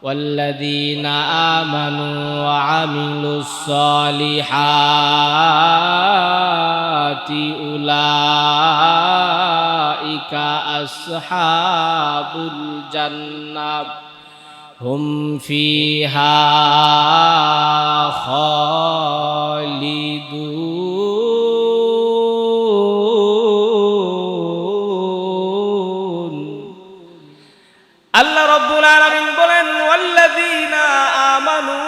والذين آمنوا وعملوا الصالحات أولئك أصحاب الجنة هم فيها خالدون আল্লাহ রাব্বুল আলামিন বলেন ওয়াল্লাযীনা আমানু,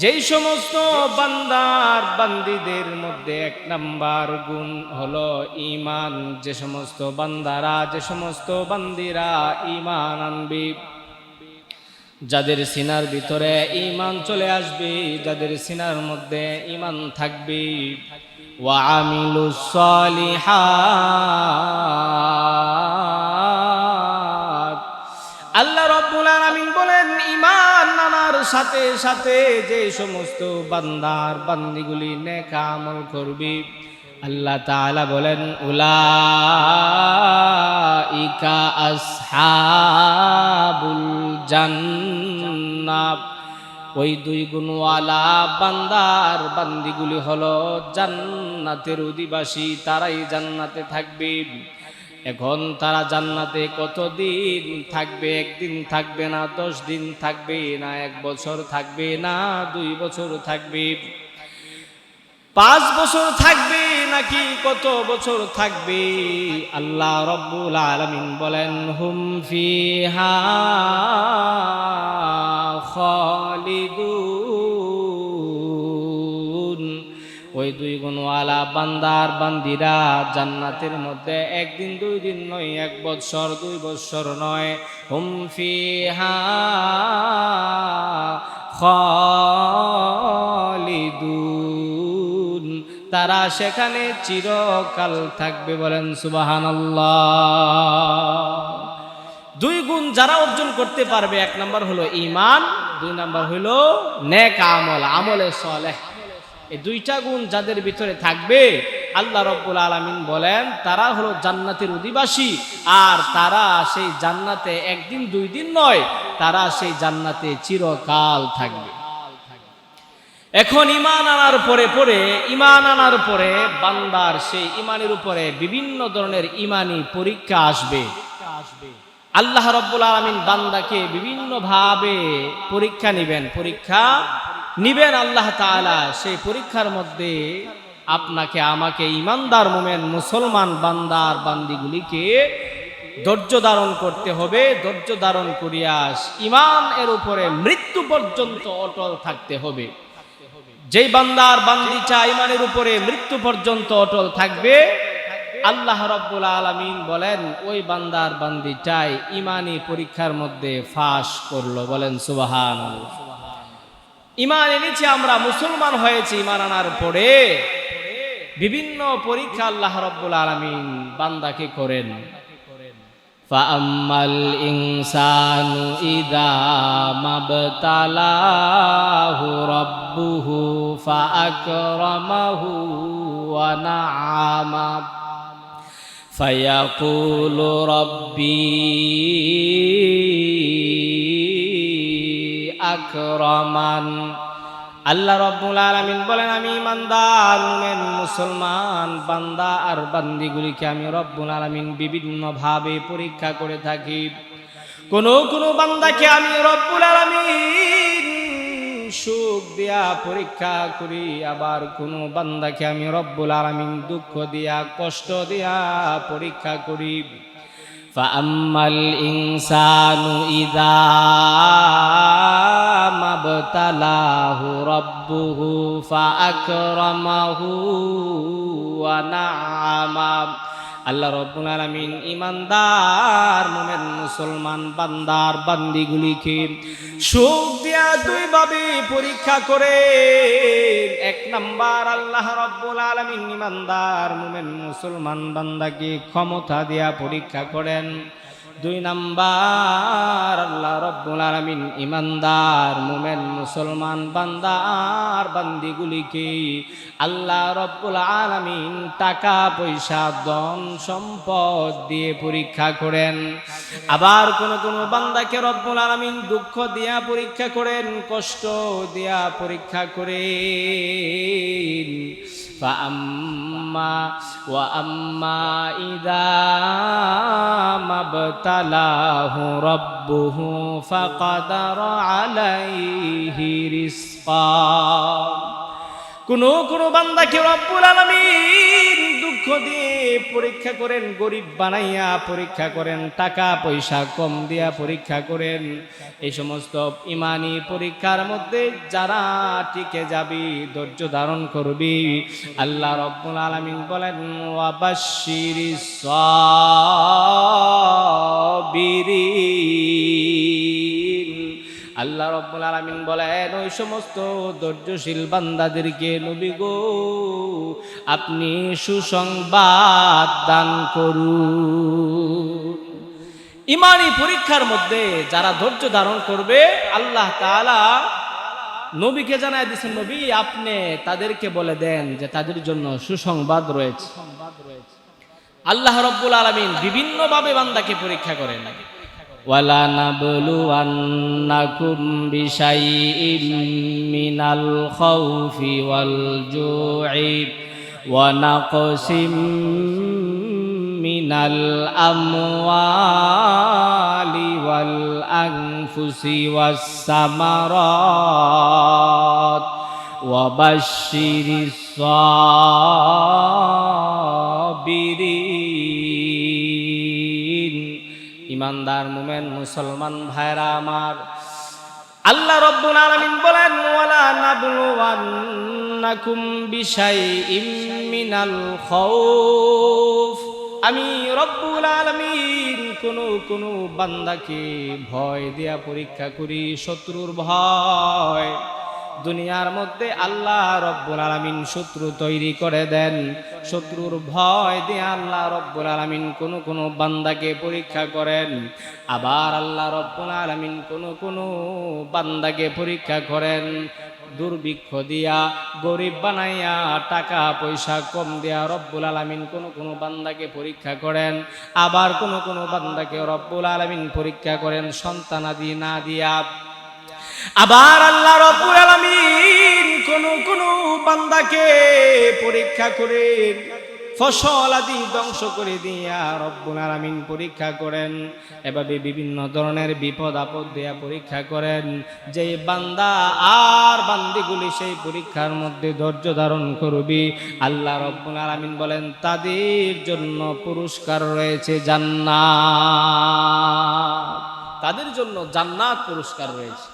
যেই সমস্ত বান্দার বান্দীদের মধ্যে এক নাম্বার গুণ হলো ঈমান। যে সমস্ত বান্দারা, যে সমস্ত বান্দীরা ঈমান আনবে, যাদের সিনার ভিতরে ঈমান চলে আসবে, যাদের সিনার মধ্যে ঈমান থাকবে, ওয়া আমিলুস সালিহাত, আল্লাহ রাব্বুল আলামিন বলেন ঈমান আনার সাথে সাথে যে সমস্ত বান্দার বান্দিগুলি নেক আমল করবে, আল্লাহ তাআলা বলেন উলাইকা আসহাবুল জান্নাহ, ওই দুই গুণওয়ালা বান্দার বান্দিগুলি হলো জান্নাতের অধিবাসী, তারাই জান্নাতে থাকবে। এখন তারা জান্নাতে কতদিন থাকবে? একদিন থাকবে না, 10 দিন থাকবে না, 1 বছর থাকবে না, 2 বছর থাকবে, 5 বছর থাকবে নাকি কত বছর থাকবে? আল্লাহ রাব্বুল আলামিন বলেন হুম ফিহা খালিদুন, ওই দুই গুণওয়ালা বান্দার বান্দিরা জান্নাতের মধ্যে একদিন 2 দিন নয়, 1 বছর 2 বছর নয়, হুম ফিহা খালিদুন, তারা সেখানে চিরকাল থাকবে। বলেন সুবহানাল্লাহ। 2 গুণ যারা অর্জন করতে পারবে, 1 নাম্বার হলো ঈমান, 2 নাম্বার হলো নেক আমল, আমলে সালেহ। এই 2টা গুণ যাদের ভিতরে থাকবে, আল্লাহ রাব্বুল আলামিন বলেন তারা হলো জান্নাতের অধিবাসী, আর তারা সেই জান্নাতে একদিন 2 দিন নয়, তারা সেই জান্নাতে চিরকাল থাকবে। এখন ঈমান আনার পরে বান্দার সেই ঈমানের উপরে বিভিন্ন ধরনের ঈমানি পরীক্ষা আসবে। আল্লাহ রাব্বুল আলামিন বান্দাকে বিভিন্ন ভাবে পরীক্ষা নিবেন আল্লাহ তাআলা। সেই পরীক্ষার মধ্যে আপনাকে আমাকে ঈমানদার মুমিন মুসলমান বান্দার বান্দিগুলিকে ধৈর্য ধারণ করতে হবে। ধৈর্য ধারণ করিয়া ঈমান এর উপরে মৃত্যু পর্যন্ত অটল থাকতে হবে। যেই বান্দার বান্দিটা ঈমানের উপরে মৃত্যু পর্যন্ত অটল থাকবে, আল্লাহ রাব্বুল আলামিন বলেন ওই বান্দার বান্দিটাই ঈমানি পরীক্ষার মধ্যে ফাঁস করলো। বলেন সুবহানাল্লাহ। ঈমান এনেছি আমরা, মুসলমান হয়েছি, ঈমান আনার পরে বিভিন্ন পরীক্ষা আল্লাহ রাব্বুল আলামিন বান্দাকে করেন। ফাআম্মাল ইনসানু ইযা মাবতালাহু রাব্বুহু ফাআকরামাহু ওয়া না'আমা ফায়াকুলু রাব্বি আকরামান। আল্লাহ রাব্বুল আলামিন বলেন আমি ঈমানদার মুমিন মুসলমান বান্দা আর বান্দিগুলিকে আমি রব্বুল আলামিন বিভিন্ন ভাবে পরীক্ষা করে থাকি। কোন বান্দাকে আমি রব্বুল আলামিন সুখ দিয়া পরীক্ষা করি, আবার কোন বান্দাকে আমি রব্বুল আলামিন দুঃখ দিয়া কষ্ট দিয়া পরীক্ষা করি। ফাআম্মাল ইনসানু ইযা মাবতালাহু রাব্বুহু ফাআকরামাহু ওয়া না'আমা। আল্লাহ রাব্বুল আলামিন ঈমানদার মুমিন মুসলমান বান্দার বান্দিগুলিকে সুখ দিয়া 2 ভাবে পরীক্ষা করে। 1 নাম্বার আল্লাহ রাব্বুল আলামিন ঈমানদার মুমিন মুসলমান বান্দাকে ক্ষমতা দিয়া পরীক্ষা করেন। 2 নাম্বার আল্লাহ রাব্বুল রব্বুল আলামিন ইমানদার মুমিন মুসলমান বান্দা আর বান্দিগুলিকে আল্লাহ রব্বুল আলামিন টাকা পয়সা ধন সম্পদ দিয়ে পরীক্ষা করেন। আবার কোন কোন বান্দাকে রব্বুল আলামিন দুঃখ দিয়া পরীক্ষা করেন, কষ্ট দিয়া পরীক্ষা করেন। وأما إذا ما ابتلاه ربه فقدر عليه رزقا। কোন কোন বান্দাকে রব্বুল আলামিন দুঃখ দিয়ে পরীক্ষা করেন, গরিব বানাইয়া পরীক্ষা করেন, টাকা পয়সা কম দিয়া পরীক্ষা করেন। এই সমস্ত ইমানি পরীক্ষার মধ্যে যারা টিকে যাবি, ধৈর্য ধারণ করবি, আল্লাহ রব্বুল আলামিন বলেন ওয়াবাশশিরিস সাবিরিন। আল্লাহ রব্বুল আলামিন বলেন ওই সমস্ত ধৈর্যশীল বান্দাদেরকে নবী গো আপনি সুসংবাদ দান করুন। ইমানি পরীক্ষার মধ্যে যারা ধৈর্য ধারণ করবে আল্লাহ তাআলা নবীকে জানায় দিয়েছেন, নবী আপনি তাদেরকে বলে দেন যে তাদের জন্য সুসংবাদ রয়েছে। আল্লাহ রব্বুল আলামিন বিভিন্ন ভাবে বান্দাকে পরীক্ষা করেন। ওয়ালা নাবলুওয়ান্নাকুম বিশাইইম মিনাল খাউফি ওয়াল জু'i ওয়া নাকসিম মিনাল আমওয়ালি ওয়াল আনফুসি ওয়াস সামারাত ওয়া বাশশিরিস সাবিরিন। ইমানদার মুমিন মুসলমান ভাইরা আমার, আল্লাহ রব্বুল আলামিন বলেন ওয়ালা নাবলুওয়ান্নাকুম বিশাইইম মিনাল খাউফ। আমি রব্বুল আলামিন কোন বান্দাকে ভয় দিয়া পরীক্ষা করি, শত্রুর ভয়। দুনিয়ার মধ্যে আল্লাহ রব্বুল আলামিন শত্রু তৈরি করে দেন, শত্রুর ভয় দিয়ে আল্লাহ রব্বুল আলামিন কোন বান্দাকে পরীক্ষা করেন। আবার আল্লাহ রব্বুল আলামিন কোন বান্দাকে পরীক্ষা করেন দুর্ভিক্ষ দিয়া, গরিব বানাইয়া, টাকা পয়সা কম দিয়া রব্বুল আলামিন কোন বান্দাকে পরীক্ষা করেন। আবার কোন বান্দাকে রব্বুল আলামিন পরীক্ষা করেন সন্তানাদি না দিয়া। আবার আল্লাহ রব্বুল আলামিন কোন বান্দাকে পরীক্ষা করেন ফসল আদি ধ্বংস করে দিয়া রব্বুল আলামিন পরীক্ষা করেন। এভাবে বিভিন্ন ধরনের বিপদ আপদ দিয়া পরীক্ষা করেন। যে বান্দা আর বান্দিগুলি সেই পরীক্ষার মধ্যে ধৈর্য ধারণ করবি, আল্লাহ রব্বুল আলামিন বলেন তাদের জন্য পুরস্কার রয়েছে জান্নাত। তাদের জন্য জান্নাত পুরস্কার রয়েছে।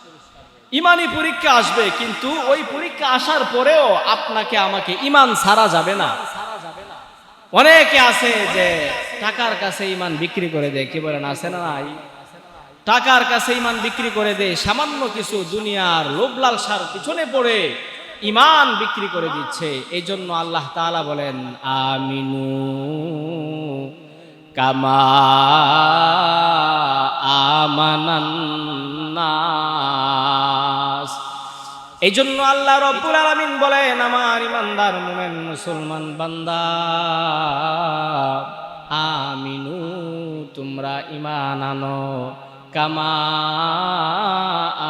ইমানি পরীক্ষা আসবে, কিন্তু ওই পরীক্ষা আসার পরেও আপনাকে আমাকে ইমান ছাড়া যাবে না। অনেকে আছে যে টাকার কাছে ইমান বিক্রি করে দেয়, কি বলেন আছে না নাই? টাকার কাছে ইমান বিক্রি করে দেয়, সামান্য কিছু দুনিয়ার লোভ লালসার পিছনে পড়ে ইমান বিক্রি করে দিচ্ছে। এই জন্য আল্লাহ তাআলা বলেন আমিনু কামা আমানান নাস। এই জন্য আল্লাহ রব্বুল আলামিন বলেন আমার ইমানদার মুমিন মুসলমান বান্দা আমিনু তোমরা ঈমান আনো কামা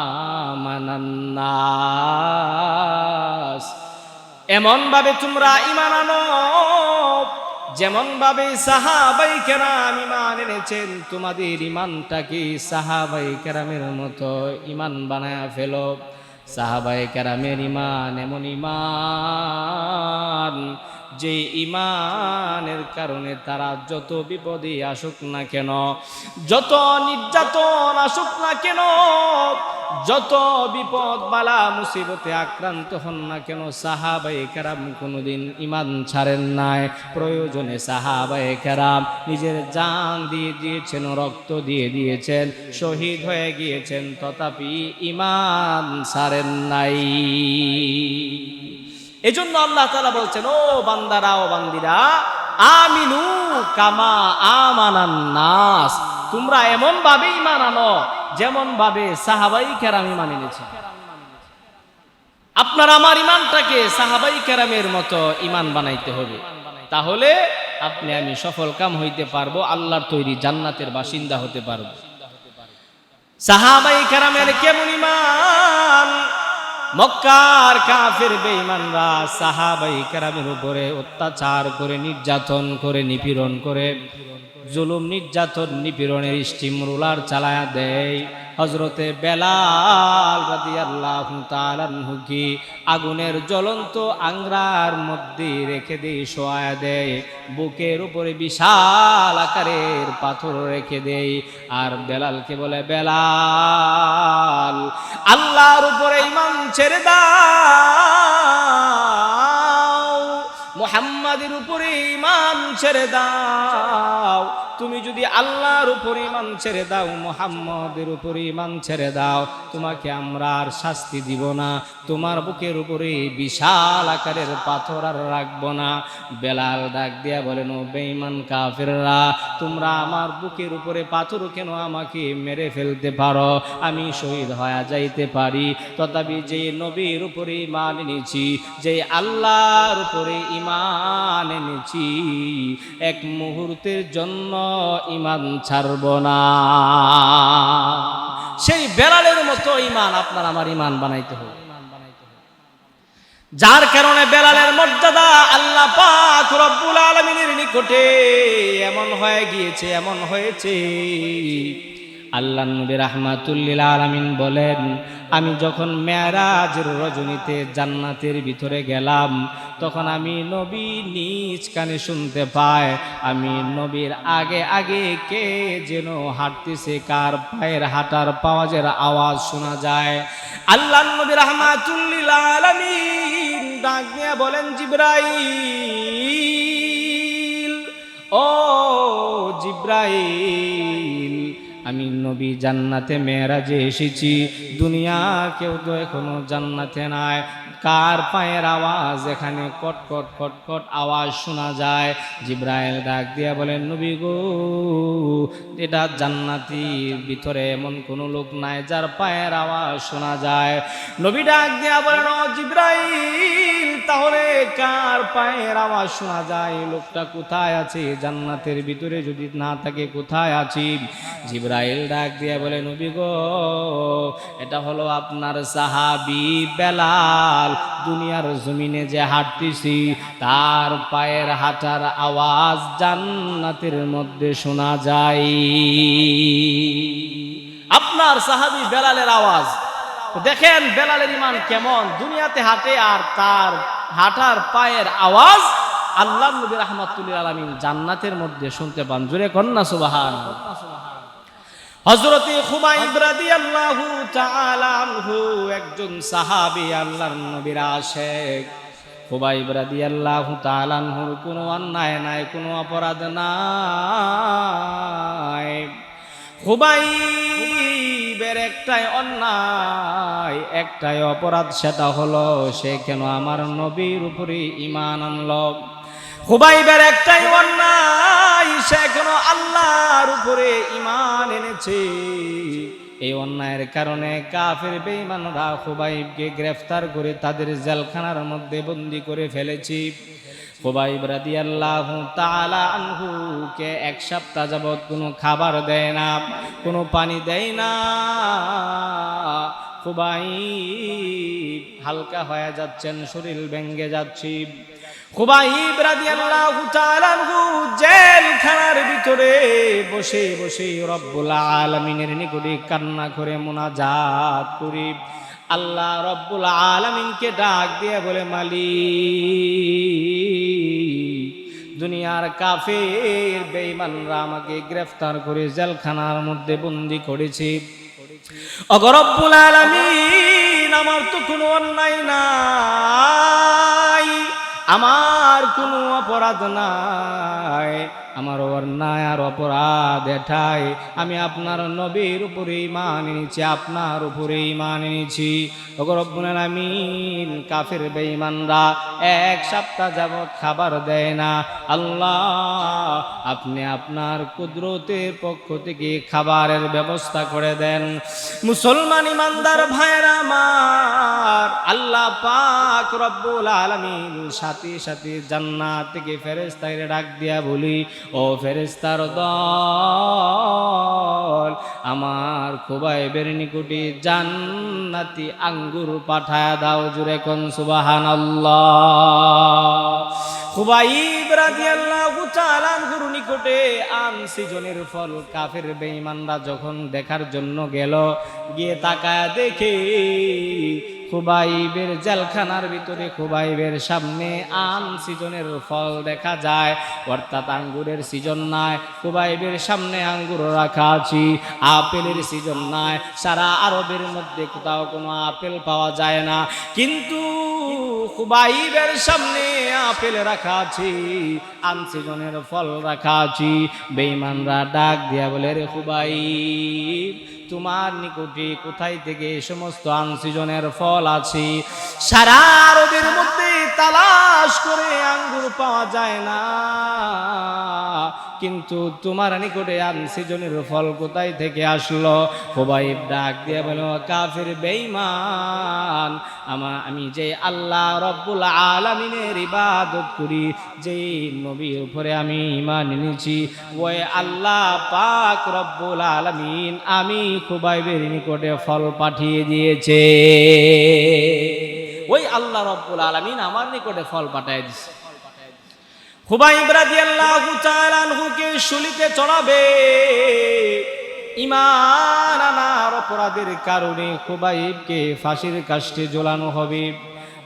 আমানান নাস। এমন ভাবে তোমরা ঈমান আনো যেমন ভাবে সাহাবায়ে কেরাম ঈমান এনেছেন। তোমাদের ঈমানটাকে সাহাবায়ে কেরামের মতো ঈমান বানায়া ফেলো। সাহাবায়ে কেরামের ঈমান এমন ঈমান যে ঈমানের কারণে তারা যত বিপদে আসুক না কেন, যত নির্যাতন আসুক না কেন, যত বিপদ বালা মুসিবতে আক্রান্ত হন না কেন, সাহাবায়ে কেরাম কোনোদিন ঈমান ছাড়েন নাই। প্রয়োজনে সাহাবায়ে কেরাম নিজের জান দিয়ে দিয়েছেন, রক্ত দিয়ে দিয়েছেন, শহীদ হয়ে গিয়েছেন, তথাপি ঈমান ছাড়েন নাই। এজন্য আল্লাহ তাআলা বলছেন ও বান্দারা ও বান্দিরা আমিনু কামা আমানান নাস, তোমরা এমন ভাবে ঈমান আনো যেমন ভাবে সাহাবাই কেরাম ঈমান এনেছে। আপনার আমার ঈমানটাকে সাহাবাই কেরামের মতো ঈমান বানাইতে হবে, তাহলে আপনি আমি সফল কাম হইতে পারবো, আল্লাহর তৈরি জান্নাতের বাসিন্দা হতে পারবো। সাহাবাই কেরামের কেমন ঈমান? মক্কার কাফের বেঈমানরা সাহাবাই কেরামের উপরে অত্যাচার করে, নির্যাতন করে, নিপীড়ন করে, জুলুম নির্যাতন নিপীড়নের স্টিম রোলার চালায়া দেয়। হযরতে বেলাল রাদিয়াল্লাহু তাআলা আনহুকে আগুনের জ্বলন্ত আংরার মধ্যে রেখে দিয়ে শোয়া দেয়, বুকের উপরে বিশাল আকারের পাথর রেখে দেয়, আর বেলালকে বলে, বেলাল আল্লাহর উপরে ঈমান ছেড়ে দাও, মুহাম্মাদের উপরে ঈমান ছেড়ে দাও। তুমি যদি আল্লাহর উপরে ঈমান ছেড়ে দাও, মুহাম্মাদের উপরে ঈমান ছেড়ে দাও, তোমাকে আমরা আর শাস্তি দিব না, তোমার বুকের উপরে বিশাল আকারের পাথর আর রাখবো না। বেলাল ডাক দিয়া বলেন, ও বেঈমান কাফেররা, তোমরা আমার বুকের উপরে পাথর কেন আমাকে মেরে ফেলতে পারো, আমি শহীদ হয়ে যাইতে পারি, তথাপি যে নবীর উপরে ঈমান এনেছি, যে আল্লাহর উপরে ঈমান এনেছি, এক মুহূর্তের জন্য ঈমান ছাড়ব না। সেই বেলালের মতো ঈমান আপনার আমার ঈমান বানাইতে হবে, যার কারণে বেলালের মর্যাদা আল্লাহ পাক রব্বুল আলামিনের নিকটে এমন হয়ে গিয়েছে, এমন হয়েছে। আল্লাহর নবী রাহমাতুল লিল আলামিন বলেন, আমি যখন মেরাজের রজনীতে জান্নাতের ভিতরে গেলাম, তখন আমি নবী নিজ কানে শুনতে পাই, আমি নবীর আগে আগে কে যেন হাঁটতেছে, কার পায়ের হাঁটার পাওয়াজের আওয়াজ শোনা যায়। আল্লাহর নবী রাহমাতুল লিল আলামিন ডাক দিয়ে বলেন, জিবরাইল, ও জিবরাইল, আমি নবী জান্নাতে মেরাজে এসেছি, দুনিয়া কেউ তো এখনো জান্নাতে নাই, কার পায়ের আওয়াজ এখানে কটকট কটকট আওয়াজ শোনা যায়। জিবরাইল ডাক দিয়া বলেন, নবী গো, এটা জান্নাতির ভিতরে এমন কোনো লোক নাই যার পায়ের আওয়াজ শোনা যায়। নবী ডাক দিয়া বলেন, ও জিবরাইল, তাহলে কার পায়ের আওয়াজ শোনা যায়? লোকটা কোথায় আছে? জান্নাতের ভিতরে যদি না থাকে কোথায় আছে? জিবরাইল ডাক দিয়া বলে, নবী গো, এটা হলো আপনার সাহাবী বেলাল, দুনিয়ার জমিনে যে হাঁটতেছি তার পায়ের হাঁটার আওয়াজ জান্নাতের মধ্যে শোনা যায়। আপনার সাহাবী বেলালের আওয়াজ দেখেন, বেলালের ঈমান কেমন, দুনিয়াতে হাঁটে আর তার হাঁটার পায়ের আওয়াজ আল্লাহর নবী রাহমাতুল লিল আলামিন জান্নাতের মধ্যে শুনতে পান। জোরে কন্না সুবহানাল্লাহ। হযরতে খুবাইব রাদিয়াল্লাহু তাআলা আনহু একজন সাহাবী, আল্লাহর নবীর আশিক। খুবাইব রাদিয়াল্লাহু তাআলা আনহুর কোনো অন্যায় নাই, কোনো অপরাধ নাই। খুবাইবের একটাই অন্যায়, একটাই অপরাধ, সেটা হলো সে কেন আমার নবীর উপরে ঈমান আনলো। খুবাইবের একটাই অন্যায়, সে কেন আল্লাহর উপরে ঈমান এনেছে। এই অন্যায়ের কারণে কাফের বেঈমানরা খুবাইবকে গ্রেফতার করে তাদের জেলখানার মধ্যে বন্দী করে ফেলেছি। খুবাইব রাদিয়াল্লাহু তাআলা আনহুকে এক সপ্তাহ যাবত কোনো খাবার দেয় না, কোনো পানি দেয় না। খুবাইব হালকা হয়ে যাচ্ছেন, শরীর ভেঙে যাচ্ছে। খুবাইব রাদিয়াল্লাহু তাআলা আনহু জেলখানার ভিতরে বসে বসে রব্বুল আলামিনের নিকটে কান্না করে মুনাজাত করে আল্লাহ রব্বুল আলামিনকে ডাক দিয়ে বলে, মালিক, দুনিয়ার কাফের বেঈমানরা আমাকে গ্রেফতার করে জেলখানার মধ্যে বন্দী করেছে। ওগো রব্বুল আলামিন, আমার তো কোনো অন্যায় নাই, আমার কোনো অপরাধ নাই, আমার অন্যায় আর অপরাধ এটাই, আমি আপনার নবীর উপরে ঈমান এনেছি, আপনার উপরে ঈমান এনেছি। ওগো রব্বুল আলামিন, কাফির বেঈমানরা এক সপ্তাহ যাবত খাবার দেয় না। আল্লাহ, আপনি আপনার কুদরতের পক্ষ থেকে খাবারের ব্যবস্থা করে দেন। মুসলমান ইমানদার ভাইরা আমার, আল্লাহ পাক রব্বুল আলামিন সাথে সাথে জান্নাত থেকে ফেরেশতাকে ডাক দিয়া বলি, ও ফেরেশতার দল, আমার খুবাইবের নিকটে জান্নাতি আঙ্গুর পাঠায়া দাও। জুরে কোন সুবহানাল্লাহ। খুবাইব রাদিয়াল্লাহু তাআলা আনহুর নিকটে সিজনের ফল কাফের বেঈমানরা যখন দেখার জন্য গেল, গিয়ে তাকায়া দেখে খুবাইবের জেলখানার ভিতরে খুবাইবের সামনে সিজনের ফল দেখা যায়, অর্থাৎ আঙ্গুরের সিজন নাই। খুবাইবের সামনে আঙ্গুর রাখা আছে, আপেলের সিজন নাই। সারা আরবের মধ্যে কোথাও কোনো আপেল পাওয়া যায় না, কিন্তু খুবাইবের সামনে আপেল রাখা আছে, সিজনের ফল রাখা আছে। বেঈমানরা ডাক দিয়া বলে, রে খুবাইব, তোমার নিকটে কোথায় থেকে এই সমস্ত আনসিজনের ফল আছে? সারা আরবের মধ্যে তালাশ করে আঙ্গুর পাওয়া যায় না, কিন্তু তোমার নিকটে আনসিজনের ফল কোথায় থেকে আসলো? খুবাইব ডাক দিয়ে বলো, কাফির বেঈমান, আমি যে আল্লাহ রব্বুল আলামিনের ইবাদত করি, যে নবীর উপরে আমি ঈমান এনেছি, ওই আল্লাহ পাক রব্বুল আলামিন আমি খুবাইবের নিকটে ফল পাঠিয়ে দিয়েছে। ওই আল্লাহ রব্বুল আলামিন আমার নিকটে ফল পাঠিয়ে দিয়েছে। খুবাইব রাদিয়াল্লাহু তাআলা আনহুকে শুলিতে চড়াবে, ঈমান আনার অপরাধের কারণে খুবাইবকে ফাঁসির কাষ্ঠে ঝোলানো হবে।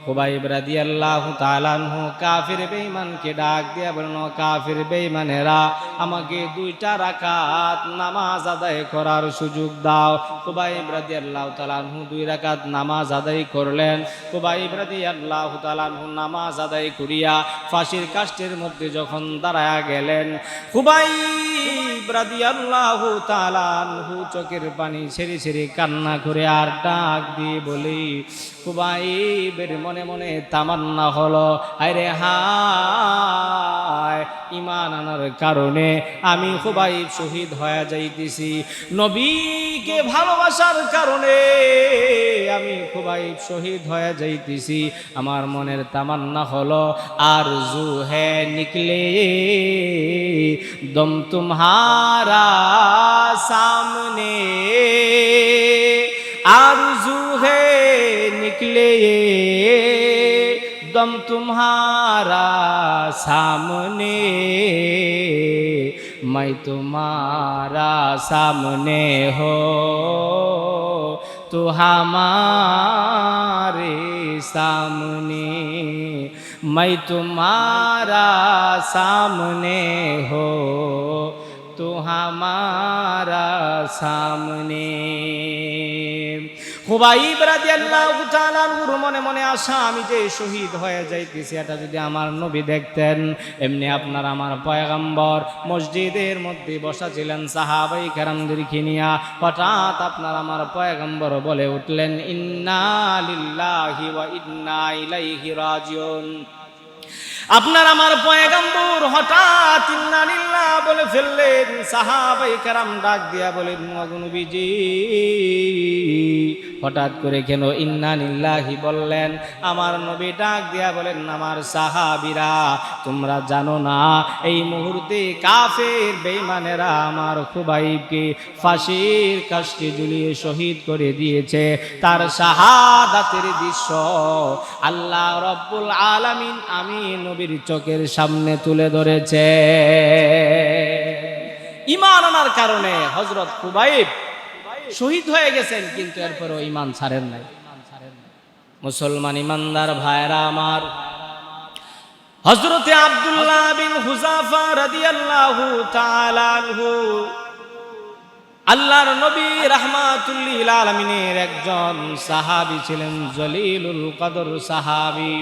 খুবাইব রাদিয়াল্লাহু তাআলা আনহু কাফির বেঈমানকে ডাক দিয়া বলেন, কাফির বেঈমানেরা, আমাকে 2টা রাকাত নামাজ আদায় করার সুযোগ দাও। খুবাইব রাদিয়াল্লাহু তাআলা আনহু 2 রাকাত নামাজ আদায় করলেন। খুবাইব রাদিয়াল্লাহু তাআলা আনহু নামাজ আদায় করিয়া ফাঁসির কাষ্ঠের মধ্যে যখন দাঁড়ায়া গেলেন, খুবাইব রাদিয়াল্লাহু তাআলা আনহু চোখের পানি ছেড়ে ছেড়ে কান্না করে আর ডাক দিয়ে বলে, খুবাইবের মনে মনে তামান্না হলো, আরে হায়, ঈমান আনার কারণে আমি খুবাইব শহীদ হয়ে যাইতেছি, নবীকে ভালোবাসার কারণে আমি খুবাইব শহীদ হয়ে যাইতেছি। আমার মনের তামান্না হলো, আরজু হে নিকলে দম তুমহারা সামনে, आरज़ू है निकले दम तुम्हारा सामने, मैं तुम्हारा सामने हो तो हमारे सामने, मैं तुम्हारा सामने हो तो हमारा सामने। খুবাইব রাদিয়াল্লাহু তাআলা আনহুর মনে মনে আশা, আমি যে শহীদ হয়ে যাইতেছি, এটা যদি আমার নবী দেখতেন। এমনি আপনার আমার পয়গম্বর মসজিদের মধ্যে বসা ছিলেন সাহাবায়ে কেরামদেরকে নিয়া, হঠাৎ আপনার আমার পয়গম্বর বলে উঠলেন, ইন্না লিল্লাহি ওয়া ইন্না ইলাইহি রাজিউন। আপনার আমার পয়গম্বর হঠাৎ ইন্না লিল্লাহ বলে ফেললেন। সাহাবায়ে কেরাম ডাক দিয়া বলেন, নবীজি হঠাৎ করে কেন ইন্না লিল্লাহি বললেন? আমার নবী ডাক দিয়া বলেন, আমার সাহাবীরা, তোমরা জানো না এই মুহূর্তে কাফের বেঈমানেরা আমার খুবাইবকে ফাঁসির কাষ্ঠে ঝুলিয়ে শহীদ করে দিয়েছে। তার শাহাদাতের দৃশ্য আল্লাহ রব্বুল আলামিন আমি নবীর চোখের সামনে তুলে ধরেছে। ঈমান আনার কারণে হযরত খুবাইব শহীদ হয়ে গেছেন, কিন্তু এরপরও ঈমান ছাড়েন নাই। মুসলমান ঈমানদার ভাইরা আমার, হযরতে আব্দুল্লাহ বিন হুযাফা রাদিয়াল্লাহু তাআলা আনহু আল্লাহর নবী রাহমাতুল লিল আলামিনের একজন সাহাবী ছিলেন, জলিলুল কদর সাহাবী।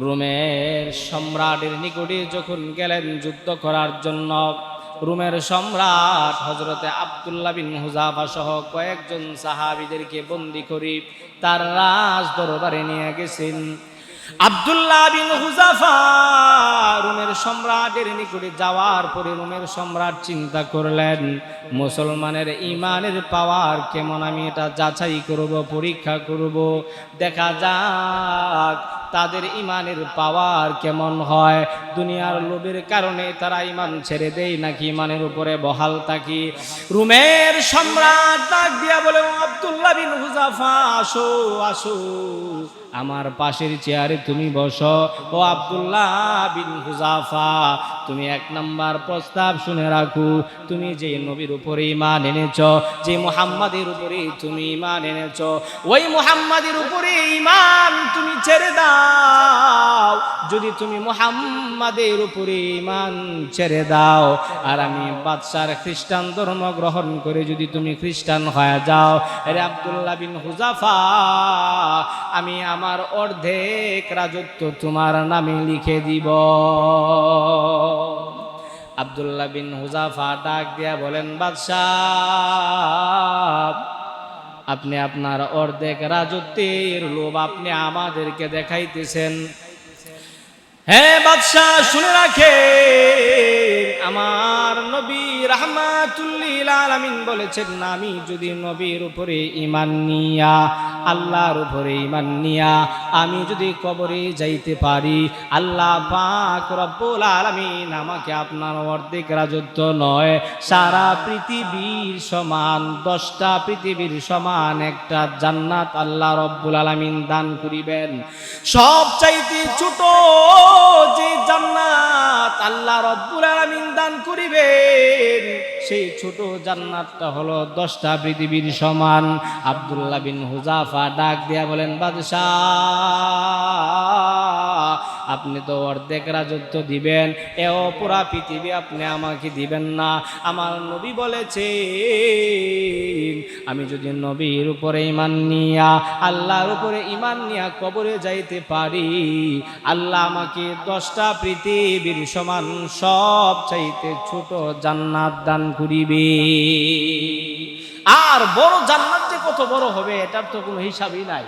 রোমের সম্রাটের নিকটে যখন গেলেন যুদ্ধ করার জন্য, রোমের সম্রাট হযরতে আব্দুল্লাহ বিন হুযাফা সহ কয়েকজন সাহাবীদেরকে বন্দী করে তার রাজ দরবারে নিয়ে গেছেন। আব্দুল্লাহ বিন হুযাফা রোমের সম্রাটের নিকটে যাওয়ার পরে রোমের সম্রাট চিন্তা করলেন, মুসলমানের ঈমানের পাওয়ার কেমন, আমি এটা যাচাই করব, পরীক্ষা করব, দেখা যাক তাদের ঈমানের পাওয়ার কেমন হয়। দুনিয়ার লোভের কারণে তারা ঈমান ছেড়ে দেয় নাকি ঈমানের উপরে বহাল থাকি। রোমের সম্রাট ডাক দিয়া বলে, ও আব্দুল্লাহ বিন হুযাফা, আসো আসো, আমার পাশের চেয়ারে তুমি বসো। ও আব্দুল্লাহ বিন হুযাফা, তুমি এক নাম্বার প্রস্তাব শুনে রাখো, তুমি যে নবীর উপরে ঈমান এনেছ, যে মুহাম্মাদের উপরে তুমি ঈমান এনেছ, ওই মুহাম্মাদের উপরে ঈমান তুমি ছেড়ে দাও। যদি তুমি মুহাম্মাদের উপরে ঈমান ছেড়ে দাও আর আমি বাদশার খ্রিস্টান ধর্ম গ্রহণ করে যদি তুমি খ্রিস্টান হয়ে যাও, আরে আব্দুল্লাহ বিন হুযাফা, আমি আমার অর্ধেক রাজত্ব তোমার নামে লিখে দিব। আব্দুল্লাহ বিন হুযাফা ডাক দিয়া বলেন, বাদশাহ, আপনি আপনার অর্ধেক রাজত্বের লোভ আপনি আমাদেরকে দেখাইতেছেন। হ্যাঁ বাদশাহ, শুনে রাখেন, আমার নবী রাহমাতুল লিল আলামিন বলেছেন, আমি যদি নবীর উপরে ঈমান নিয়া, আল্লাহর উপরে ঈমান নিয়া আমি যদি কবরে যাইতে পারি, আল্লাহ পাক রব্বুল আলামিন আমাকে আপনার অর্ধেক রাজত্ব নয়, সারা পৃথিবীর সমান 10টা পৃথিবীর সমান একটা জান্নাত আল্লাহ রব্বুল আলামিন দান করিবেন। সব চাইতে ছোট যে জান্নাত আল্লাহ রব্বুল আলামিন দান করিবেন, সেই ছোট জান্নাতটা হলো 10টা পৃথিবীর সমান। আব্দুল্লাহ বিন হুযাফা ডাক দিয়া বলেন, বাদশাহ, আপনি তো অর্ধেক রাজত্ব দিবেন, এও পুরা পৃথিবী আপনি আমাকে দিবেন না। আমার নবী বলেছেন, আমি যদি নবীর উপরে ঈমান নিয়া, আল্লাহর উপরে ঈমান নিয়া কবরে যাইতে পারি, আল্লাহ আমাকে 10টা পৃথিবীর সমান সব চাইতে ছোট জান্নাত দান করিবে। আর বড় জান্নাত যে কত বড় হবে এটার তো কোনো হিসাবই নাই।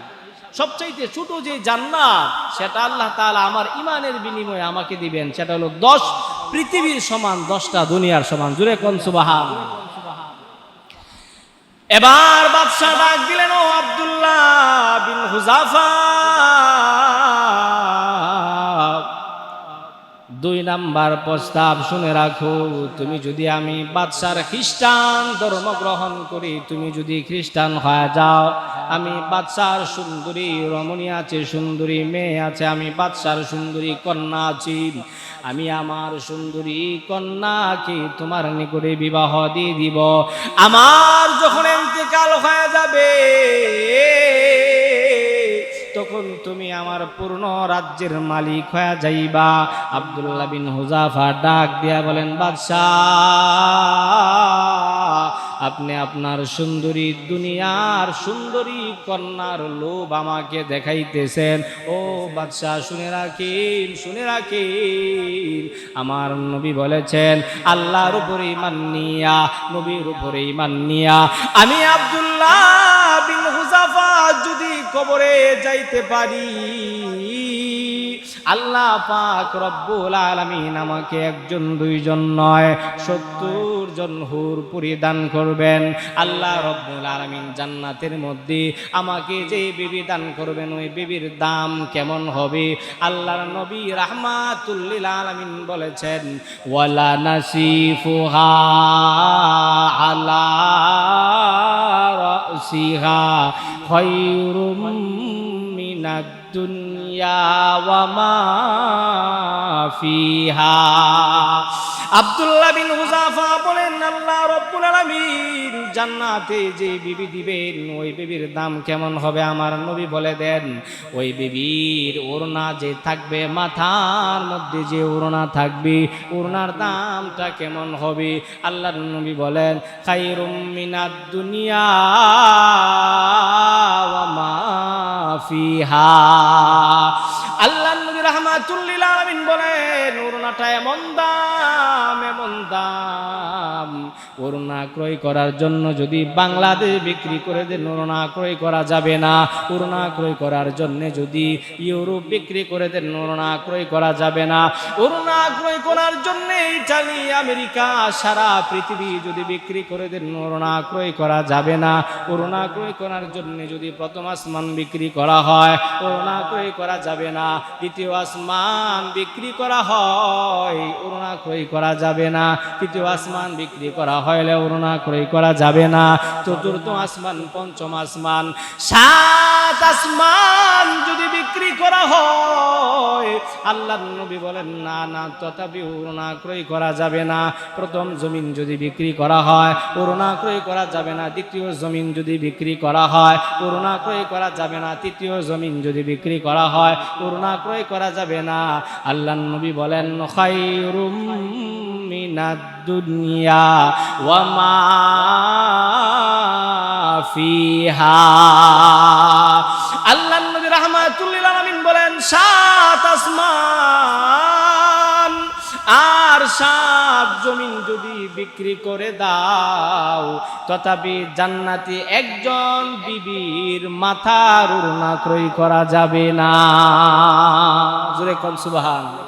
সবচাইতে ছোট যে জান্নাত সেটা আল্লাহ তাআলা আমার ঈমানের বিনিময়ে আমাকে দিবেন, সেটা হলো 10 পৃথিবীর সমান, 10টা দুনিয়ার সমান। জোরে কোন সুবহানাল্লাহ। এবার বাদশা ডাক দিলেন, ও আব্দুল্লাহ বিন হুযাফা, 2 নাম্বার প্রস্তাব শুনে রাখো, তুমি যদি আমি বাদশার খ্রিস্টান ধর্ম গ্রহণ করি, তুমি যদি খ্রিস্টান হয়ে যাও, আমি বাদশার সুন্দরী রমণী আছে, সুন্দরী মেয়ে আছে, আমি বাদশার সুন্দরী কন্যা আছি, আমি আমার সুন্দরী কন্যাকে তোমার নিকটে বিবাহ দিয়ে দিব। আমার যখন ইন্তেকাল হয়ে যাবে তখন তুমি আমার পূর্ণ রাজ্যের মালিক হয়ে যাইবা। আব্দুল্লাহ বিন হুযাফা ডাক দিয়া বলেন, বাদশাহ, আপনি আপনার সুন্দরী দুনিয়ার সুন্দরী কন্যার লোভ আমাকে দেখাইতেছেন। ও বাদশাহ, শুনে রাখেন, শুনে রাখেন, আমার নবী বলেছেন, আল্লাহর উপরে ঈমান নিয়া, নবীর উপরে ঈমান নিয়া আমি আব্দুল্লাহ বিন হুযাফা যদি কবরে যাইতে পারি, আল্লাহ পাক রব্বুল আলামিন আমাকে 1 2 জন নয় 70 জন হুর পরিদান করবেন। আল্লাহ রব্বুল আলামিন জান্নাতের মধ্যে আমাকে যে বিবি দান করবেন, ওই বিবির দাম কেমন হবে? আল্লাহর নবী রাহমাতুল লিল আলামিন বলেছেন, ওয়ালা নাসিফুহা আলা রাসিহা খায়রুম মিনাদ দুনিয়া ওয়া মা ফিহা। আব্দুল্লাহ বিন হুযাফা বলেন, আল্লাহ রব্বুল আলামিন জান্নাতে যে বিবি দিবেন, ওই বিবির দাম কেমন হবে? আমার নবী বলে দেন, ওই বিবির ওড়না যে থাকবে, মাথার মধ্যে যে ওড়না থাকবে, ওড়নার দামটা কেমন হবে? আল্লাহর নবী বলেন, খায়রুম মিনাদ দুনিয়া ওয়া মা ফিহা। আল্লাহর নবী ওড়নাটা এমন দাম, ওড়না ক্রয় করার জন্য যদি বাংলাদেশ বিক্রি করে দেন ওড়না ক্রয় করা যাবে না। ওড়না ক্রয় করার জন্য যদি ইউরোপ বিক্রি করে দেন ওড়না ক্রয় করা যাবে না। ওড়না ক্রয় করার জন্য ইতালি, আমেরিকা, সারা পৃথিবী যদি বিক্রি করে দেন ওড়না ক্রয় করা যাবে না। ওড়না ক্রয় করার জন্য যদি প্রথম আসমান বিক্রি করা হয় ওড়না ক্রয় করা যাবে না। দ্বিতীয় আসমান বিক্রি করা হয় ওড়না ক্রয় করা যাবে না। তৃতীয় আসমান বিক্রি করা হলে ওড়না ক্রয় করা যাবে না। চতুর্থ আসমান, পঞ্চম আসমান, সাত আসমান যদি বিক্রি করা হয় আল্লাহর নবী বলেন না না, তথাপি ওড়না ক্রয় করা যাবে না। প্রথম জমিন যদি বিক্রি করা হয় ওড়না ক্রয় করা যাবে না। দ্বিতীয় জমিন যদি বিক্রি করা হয় ওড়না ক্রয় করা যাবে না। তৃতীয় জমিন যদি বিক্রি করা হয় ওড়না ক্রয় করা যাবে না। আল্লাহর নবী বলেন খায়রুম মিনাদ দুনিয়া ওয়া মা ফিহা। আল্লাহর নবী রাহমাতুল লিল আলামিন বলেন সাত আসমান আর সাত জমিন যদি বিক্রি করে দাও তথাপি জান্নাতি একজন বিবির মাথার ওড়না ক্রয় করা যাবে না। জোরে কোন সুবহানাল্লাহ।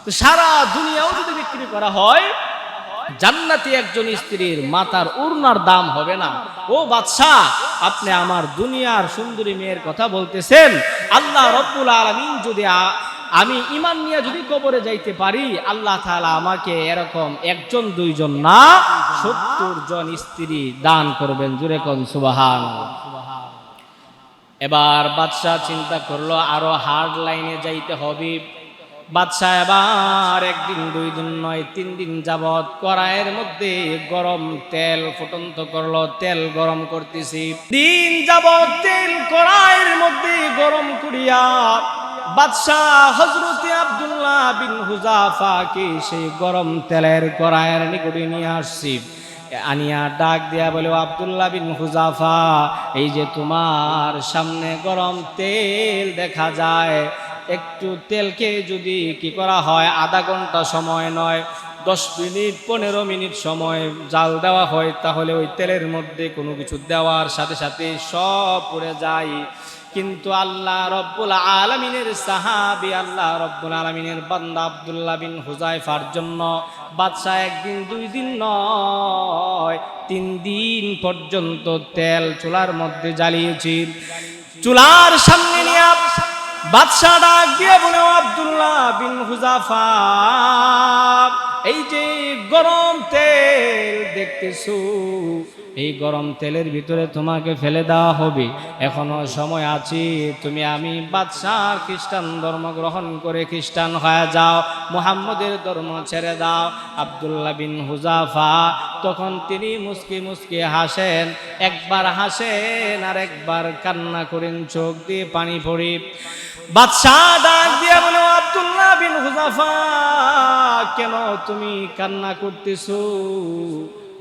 তো সারা দুনিয়াও যদি বিক্রি করা হয় জান্নাতি একজন স্ত্রীর মাথার ওড়নার দাম হবে না। ও বাদশাহ, আপনি আমার দুনিয়ার সুন্দরী মেয়ের কথা বলতেছেন? আল্লাহ রব্বুল আলামিন যদি আমি ঈমান নিয়ে যদি কবরে যাইতে পারি আল্লাহ তাআলা আমাকে এরকম একজন দুইজন না 70 জন স্ত্রী দান করবেন। জোরে কোন সুবহানাল্লাহ। এবার বাদশাহ চিন্তা করলো আরো হার্ড লাইনে যাইতে হবে। বাদশাহ এবার একদিন, 2 দিন নয়, 3 দিন যাবত কড়াইয়ের মধ্যে গরম তেল ফুটন্ত করলো। তেল গরম করতেছি, দিন যাবত তেল কড়াইয়ের মধ্যে গরম করিয়া বাদশাহ হযরতে আব্দুল্লাহ বিন হুযাফাকে সেই গরম তেলের কড়াইয়ের নিকটে নিয়ে আসছি। আনিয়া ডাক দিয়া বলে, আব্দুল্লাহ বিন হুযাফা, এই যে তোমার সামনে গরম তেল দেখা যায়, একটু তেলকে যদি কি করা হয় আধা ঘন্টা সময় নয় 10 মিনিট 15 মিনিট সময় জাল দেওয়া হয় তাহলে ওই তেলের মধ্যে কোনো কিছু দেওয়ার সাথে সাথে সব পুড়ে যায়। কিন্তু আল্লাহ রব্বুল আলামিনের সাহাবী, আল্লাহ রব্বুল আলামিনের বান্দা আব্দুল্লাহ বিন হুযায়ফার জন্য বাদশাহ 1 দিন 2 দিন নয় 3 দিন পর্যন্ত তেল চুলার মধ্যে জ্বালিয়েছি। চুলার সামনে নিয়ে বাদশাহ ডাক দিয়ে বলে, আব্দুল্লাহ বিন হুযাফা, এই যে গরম তেল দেখতেছো, এই গরম তেলের ভিতরে তোমাকে ফেলে দেওয়া হবে, এখনো সময় আছে। তুমি আমি বাদশাহ খ্রিস্টান ধর্ম গ্রহণ করে খ্রিস্টান হয়ে যাও, মুহাম্মদের ধর্ম ছেড়ে দাও। আব্দুল্লাহ বিন হুযাফা তখন তিনি মুস্কি মুস্কি হাসেন, একবার হাসেন আর একবার কান্না করেন, চোখ দিয়ে পানি পড়ে। বাদশাহ ডাক দিয়ে বলে, আব্দুল্লাহ বিন হুযাফা, কেন তুমি কান্না করতেছো?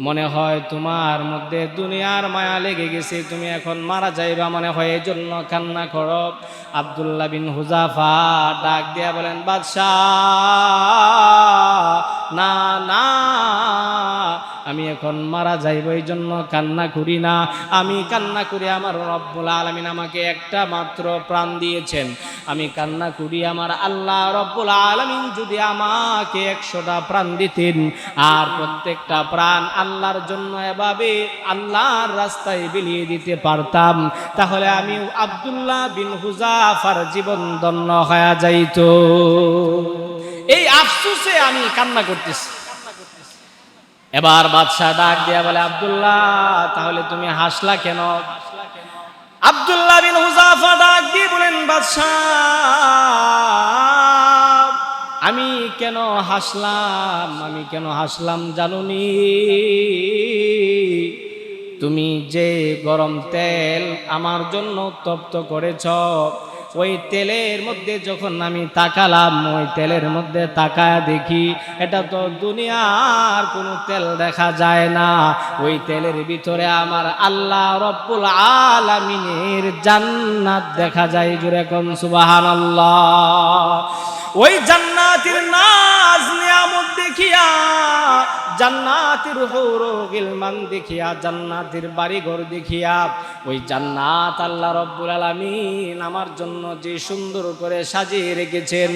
মনে হয় তোমার মধ্যে দুনিয়ার মায়া লেগে গেছে, তুমি এখন মারা যাইবা মনে হয়, এই জন্য কান্না করো। আব্দুল্লাহ বিন হুযাফা ডাক দিয়া বলেন, বাদশাহ, না না, আমি এখন মারা যাইব এই জন্য কান্না করি না। আমি কান্না করি আমার রব্বুল আলামিন আমাকে একটা মাত্র প্রাণ দিয়েছেন। আমি কান্না করি আমার আল্লাহ রব্বুল আলামিন যদি আমাকে 100টা প্রাণ দিতেন আর প্রত্যেকটা প্রাণ আল্লাহর জন্য এভাবে আল্লাহর রাস্তায় বিলিয়ে দিতে পারতাম, তাহলে আমি আব্দুল্লাহ বিন হুযাফার জীবন ধন্য হয়ে যাইত। এই আফসোসে আমি কান্না করতেছি। এবার বাদশাহ ডাক দিয়া বলে, আব্দুল্লাহ, তাহলে তুমি হাসলা কেন? আব্দুল্লাহ বিন হুযাফা ডাক দিয়ে বলেন, বাদশাহ, আমি কেন হাসলাম জানুনি? তুমি যে গরম তেল আমার জন্য তপ্ত করেছ, ওই তেলের মধ্যে যখন আমি তাকালাম, ওই তেলের মধ্যে তাকায় দেখি এটা তো দুনিয়ার কোনো তেল দেখা যায় না। ওই তেলের ভিতরে আমার আল্লাহ রব্বুল আলামিনের জান্নাত দেখা যায়। জোরে কোন সুবহানাল্লাহ। ওই জান্নাতের নাজ দেখিয়া, জান্নাতের হুর ও গিলমান দেখিয়া, জান্নাতের বাড়িঘর দেখিয়া, ওই জান্নাত আল্লাহ রব্বুল আলামিন আমার জন্য যে সুন্দর করে সাজিয়ে রেখেছেন,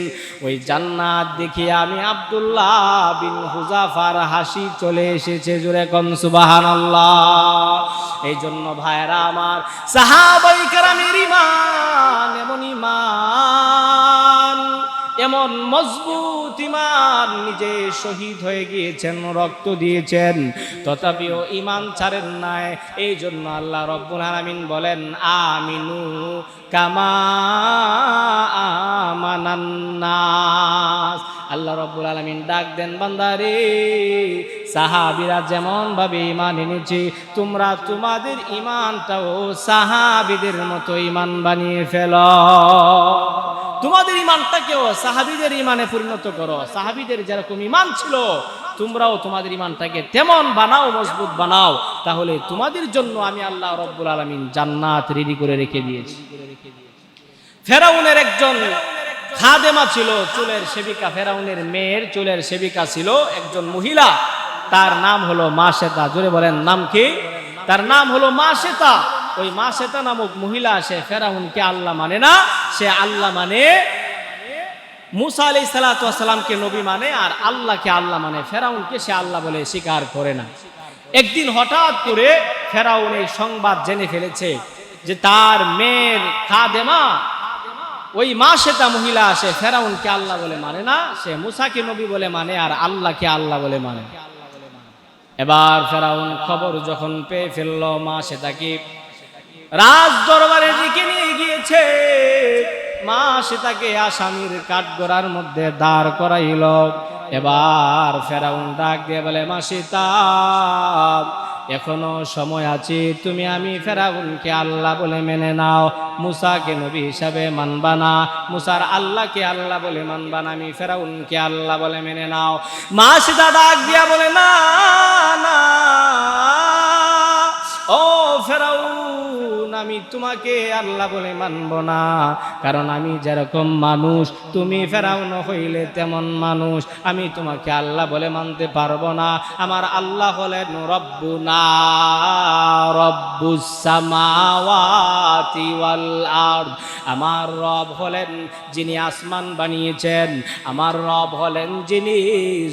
ওই জান্নাত দেখিয়া আমি আব্দুল্লাহ বিন হুযাফার হাসি চলে এসেছে। জোরে কোন সুবহানাল্লাহ। এই জন্য ভাইরা আমার, সাহাবায়ে কেরামের ঈমান এমন ঈমান, এমন মজবুত ঈমান, নিজে শহীদ হয়ে গিয়েছেন, রক্ত দিয়েছেন, তথাপিও ঈমান ছাড়েন নাই। এই জন্য আল্লাহ রব্বুল আলামিন বলেন, আমিনু কামা আমানান নাস। আল্লাহ রব্বুল আলামিন ডাক দেন, বান্দারে, সাহাবীরা যেমন ভাবে ঈমান এনেছে, তোমরা তোমাদের ঈমানটাও সাহাবীদের মতো ঈমান বানিয়ে ফেলো। তোমাদের ঈমানটাকেও সাহাবীদের ঈমানে পরিণত করো। সাহাবীদের যেরকম ঈমান ছিল, তোমরাও তোমাদের ঈমানটাকে তেমন বানাও, মজবুত বানাও। তাহলে তোমাদের জন্য আমি আল্লাহ রব্বুল আলামিন জান্নাত রেডি করে রেখে দিয়েছি। ফেরাউনের একজন খাদেমা ছিল, চুলের সেবিকা। ফেরাউনের মেয়ের চুলের সেবিকা ছিল একজন মহিলা, তার নাম হলো মাশেতা। জোরে বলেন, নাম কি? তার নাম হলো মাশেতা। ওই মাশেতা নামক মহিলা, সে ফেরাউনকে আল্লাহ মানে না, সে আল্লাহ মানে মুসা আলাইহিস সালাতু ওয়াস সালামকে নবী মানে, আর আল্লাহকে আল্লাহ মানে। ফেরাউনকে সে আল্লাহ বলে স্বীকার করে না। একদিন হঠাৎ করে ফেরাউন এই সংবাদ জেনে ফেলেছে যে তার মেয়ের খাদেমা ওই মাশেতা মহিলা, সে ফেরাউনকে আল্লাহ বলে মানে না, সে মুসাকে নবী বলে মানে, আর আল্লাহকে আল্লাহ বলে মানে। এবার ফেরাউন খবর যখন পেয়ে ফেলল, মাশেতাকে রাজ দরবারের দিকে নিয়ে গিয়েছে। মাশেতাকে আসামির কাঠগড়ার মধ্যে দাঁড় করাইল। এবার ফেরাউন ডাক দিয়ে বলে, মাশেতা, এখনো সময় আছে, তুমি আমি ফেরাউনকে আল্লাহ বলে মেনে নাও, মুসাকে নবী হিসাবে মানবা না, মুসার আল্লাহকে আল্লাহ বলে মানবা না, আমি ফেরাউনকে আল্লাহ বলে মেনে নাও। মাশেতা ডাক দিয়া বলে, না না, ও ফেরাউন, আমি তোমাকে আল্লাহ বলে মানব না, কারণ আমি যেরকম মানুষ, তুমি ফেরাউন হইলে তেমন মানুষ, আমি তোমাকে আল্লাহ বলে মানতে পারবো না। আমার আল্লাহ হলেন রব্বুনা রব্বুস সামাওয়াতি ওয়াল আরদ। আমার রব হলেন যিনি আসমান বানিয়েছেন, আমার রব হলেন যিনি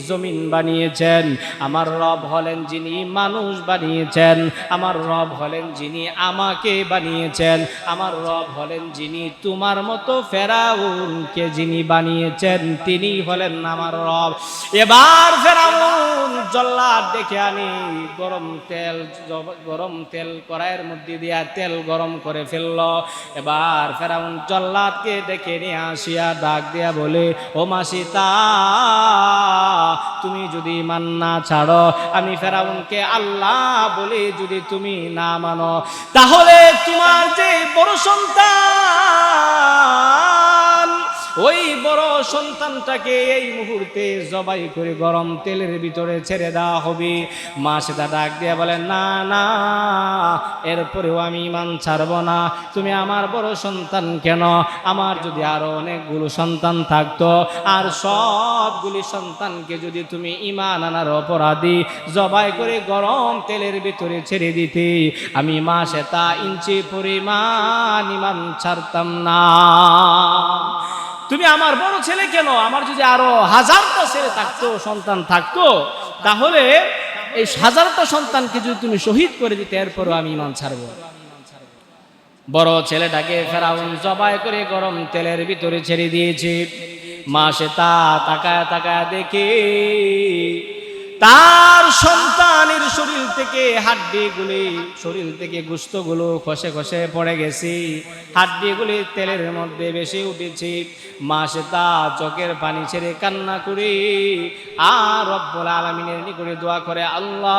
জমিন বানিয়েছেন, আমার রব হলেন যিনি মানুষ বানিয়েছেন, আমার রব হলেন যিনি আমাকে বানিয়েছেন, আমার রব হলেন যিনি তোমার মতো ফেরাউনকে যিনি বানিয়েছেন, তিনি হলেন আমার রব। এবার ফেরাউন জল্লাদ ডেকে আনি, গরম তেল কড়াইয়ের মধ্যে দিয়া তেল গরম করে ফেলল। এবার ফেরাউন জল্লাদকে ডেকে নিয়ে আসিয়া ডাক দিয়া বলে, ও মাসিতা, তুমি যদি ঈমান না ছাড়ো, আমি ফেরাউনকে আল্লাহ বলে যদি তুমি না মানো, তাহলে তোমার যে বড় সন্তান, ওই বড় সন্তানটাকে এই মুহূর্তে জবাই করে গরম তেলের ভিতরে ছেড়ে দেওয়া হবে। মাসেদা ডাক দিয়ে বলে, না না, এরপরেও আমি ঈমান ছাড়ব না। তুমি আমার বড় সন্তান কেন, আমার যদি আরো অনেকগুলো সন্তান থাকতো, আর সবগুলি সন্তানকে যদি তুমি ঈমান আনার অপরাধী জবাই করে গরম তেলের ভিতরে ছেড়ে দিতে, আমি মাসেদা ইঞ্চি পরিমাণ ঈমান ছাড়তাম না। তুমি আমার বড় ছেলে কেন, আমার যদি আরো হাজারটা ছেলে থাকতো, সন্তান থাকতো, তাহলে এই হাজারটা সন্তানকে যদি তুমি শহীদ করে দিতে, এরপরও আমি ঈমান ছাড়ব। বড় ছেলেটাকে ফেরাউন জবাই করে গরম তেলের ভিতরে ছেড়ে দিয়েছে। মাসেতা তাকায় তাকায় দেখে তার সন্তানের শরীর থেকে হাড্ডিগুলি, শরীর থেকে গোশতগুলো খসে খসে পড়ে গেছে, হাড্ডিগুলি তেলের মধ্যে বেশি উঠেছে। মাসেতা চোখের পানি ছেড়ে কান্না করে আর রব্বুল আলামিনের নিকটে দোয়া করে, আল্লাহ,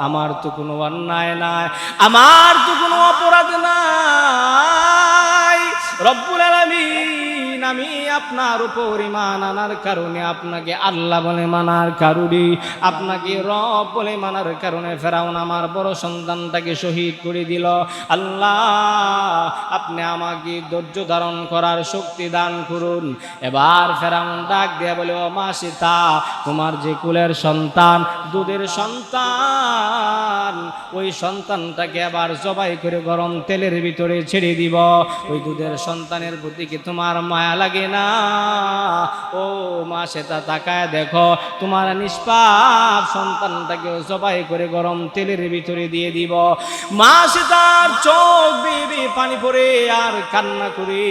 আমার তো কোনো অন্যায় নাই, আমার তো কোনো অপরাধ নাই, রব্বুল আলামিন আমি আপনার উপর ঈমান আনার কারণে, আপনাকে আল্লাহ বলে মানার কারণে, আপনাকে রব বলে মানার কারণে ফেরাউন আমার বড় সন্তানটাকে শহীদ করে দিল। আল্লাহ, আপনি আমাকে ধৈর্য ধারণ করার শক্তি দান করুন। এবার ফেরাউন ডাক দিয়ে বলে, ও মা সীতা, তোমার যে কুলের সন্তান, দুধের সন্তান, ওই সন্তানটাকে আবার জবাই করে গরম তেলের ভিতরে ছেড়ে দিব। ওই দুধের সন্তানের প্রতি কি তোমার মায়া লাগে না? ও মা সীতা, তাকায় দেখো, তোমার নিষ্পাপ সন্তানটাকেও জবাই করে গরম তেলের ভিতরে দিয়ে দিব। মা সীতার চোখ বেয়ে পানি পড়ে আর কান্না করে